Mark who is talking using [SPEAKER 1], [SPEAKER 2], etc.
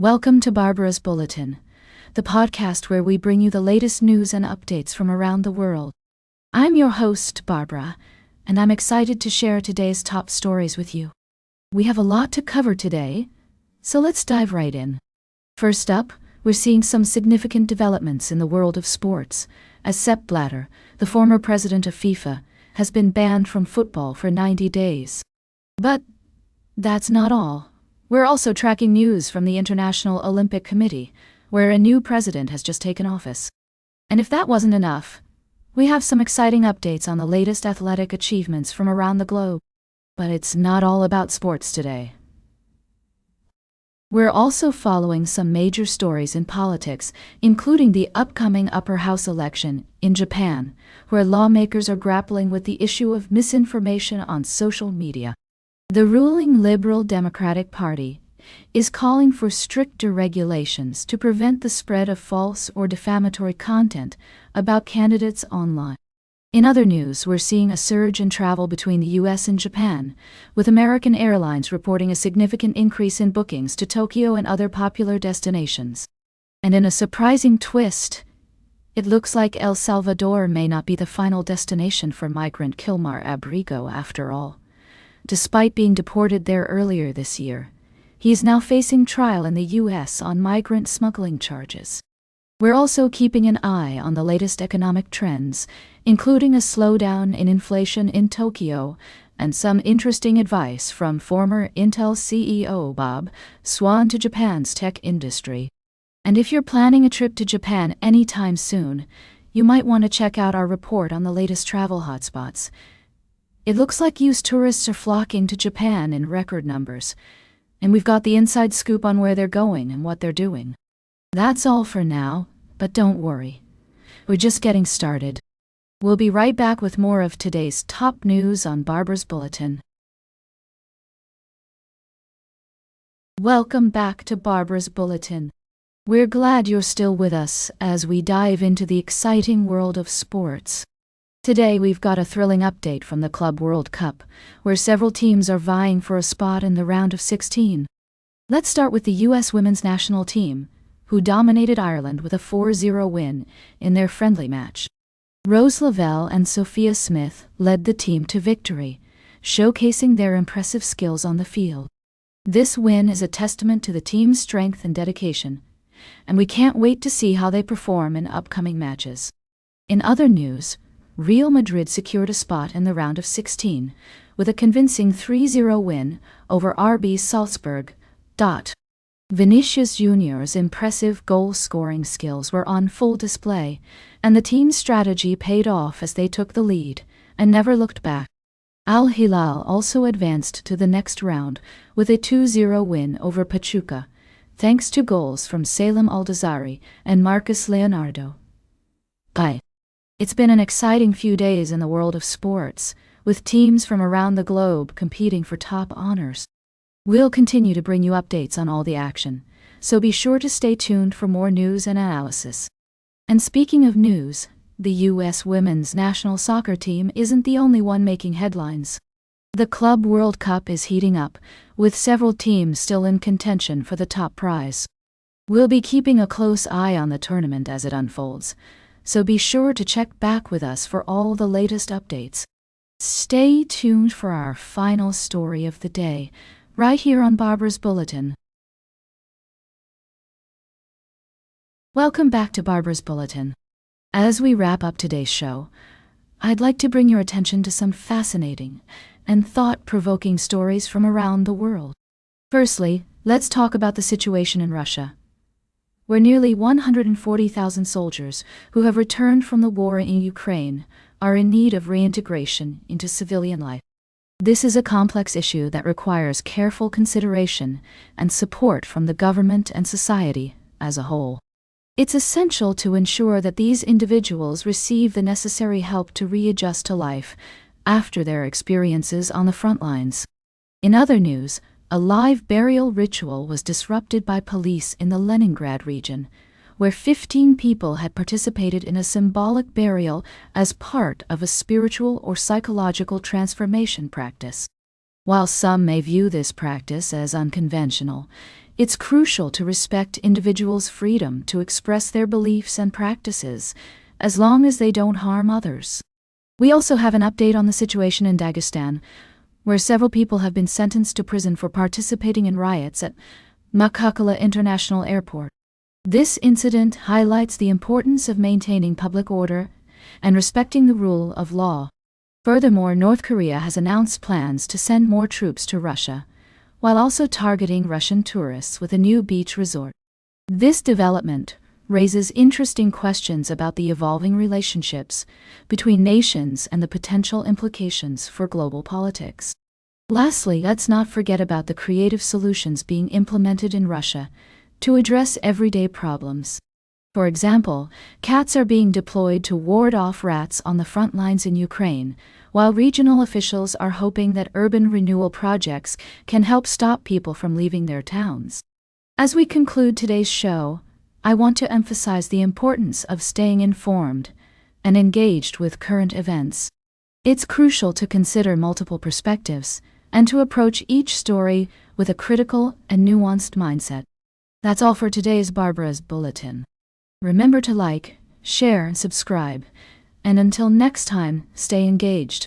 [SPEAKER 1] Welcome to Barbara's Bulletin, the podcast where we bring you the latest news and updates from around the world. I'm your host, Barbara, and I'm excited to share today's top stories with you. We have a lot to cover today, so let's dive right in. First up, we're seeing some significant developments in the world of sports, as Sepp Blatter, the former president of FIFA, has been banned from football for 90 days. But that's not all. We're also tracking news from the International Olympic Committee, where a new president has just taken office. And if that wasn't enough, we have some exciting updates on the latest athletic achievements from around the globe. But it's not all about sports today. We're also following some major stories in politics, including the upcoming upper house election in Japan, where lawmakers are grappling with the issue of misinformation on social media. The ruling Liberal Democratic Party is calling for stricter regulations to prevent the spread of false or defamatory content about candidates online. In other news, we're seeing a surge in travel between the US and Japan, with American Airlines reporting a significant increase in bookings to Tokyo and other popular destinations. And in a surprising twist, it looks like El Salvador may not be the final destination for migrant Kilmar Abrigo after all. Despite being deported there earlier this year, he is now facing trial in the U.S. on migrant smuggling charges. We're also keeping an eye on the latest economic trends, including a slowdown in inflation in Tokyo and some interesting advice from former Intel CEO Bob Swan to Japan's tech industry. And if you're planning a trip to Japan anytime soon, you might want to check out our report on the latest travel hotspots. It looks like US tourists are flocking to Japan in record numbers, and we've got the inside scoop on where they're going and what they're doing. That's all for now, but don't worry. We're just getting started. We'll be right back with more of today's top news on Barbara's Bulletin. Welcome back to Barbara's Bulletin. We're glad you're still with us as we dive into the exciting world of sports. Today we've got a thrilling update from the Club World Cup, where several teams are vying for a spot in the round of 16. Let's start with the U.S. women's national team, who dominated Ireland with a 4-0 win in their friendly match. Rose Lavelle and Sophia Smith led the team to victory, showcasing their impressive skills on the field. This win is a testament to the team's strength and dedication, and we can't wait to see how they perform in upcoming matches. In other news, Real Madrid secured a spot in the round of 16 with a convincing 3-0 win over RB Salzburg. Vinicius Jr.'s impressive goal-scoring skills were on full display, and the team's strategy paid off as they took the lead and never looked back. Al Hilal also advanced to the next round with a 2-0 win over Pachuca, thanks to goals from Salem Aldazari and Marcus Leonardo. It's been an exciting few days in the world of sports, with teams from around the globe competing for top honors. We'll continue to bring you updates on all the action, so be sure to stay tuned for more news and analysis. And speaking of news, the U.S. women's national soccer team isn't the only one making headlines. The Club World Cup is heating up, with several teams still in contention for the top prize. We'll be keeping a close eye on the tournament as it unfolds, so be sure to check back with us for all the latest updates. Stay tuned for our final story of the day, right here on Barbara's Bulletin. Welcome back to Barbara's Bulletin. As we wrap up today's show, I'd like to bring your attention to some fascinating and thought-provoking stories from around the world. Firstly, let's talk about the situation in Russia, where nearly 140,000 soldiers who have returned from the war in Ukraine are in need of reintegration into civilian life. This is a complex issue that requires careful consideration and support from the government and society as a whole. It's essential to ensure that these individuals receive the necessary help to readjust to life after their experiences on the front lines. In other news, a live burial ritual was disrupted by police in the Leningrad region, where 15 people had participated in a symbolic burial as part of a spiritual or psychological transformation practice. While some may view this practice as unconventional, It's crucial to respect individuals' freedom to express their beliefs and practices, as long as they don't harm others. We also have an update on the situation in Dagestan, where several people have been sentenced to prison for participating in riots at Makhachkala International Airport. This incident highlights the importance of maintaining public order and respecting the rule of law. Furthermore, North Korea has announced plans to send more troops to Russia, while also targeting Russian tourists with a new beach resort. This development raises interesting questions about the evolving relationships between nations and the potential implications for global politics. Lastly, let's not forget about the creative solutions being implemented in Russia to address everyday problems. For example, cats are being deployed to ward off rats on the front lines in Ukraine, while regional officials are hoping that urban renewal projects can help stop people from leaving their towns. As we conclude today's show, I want to emphasize the importance of staying informed and engaged with current events. It's crucial to consider multiple perspectives and to approach each story with a critical and nuanced mindset. That's all for today's Barbara's Bulletin. Remember to like, share, and subscribe. And until next time, stay engaged.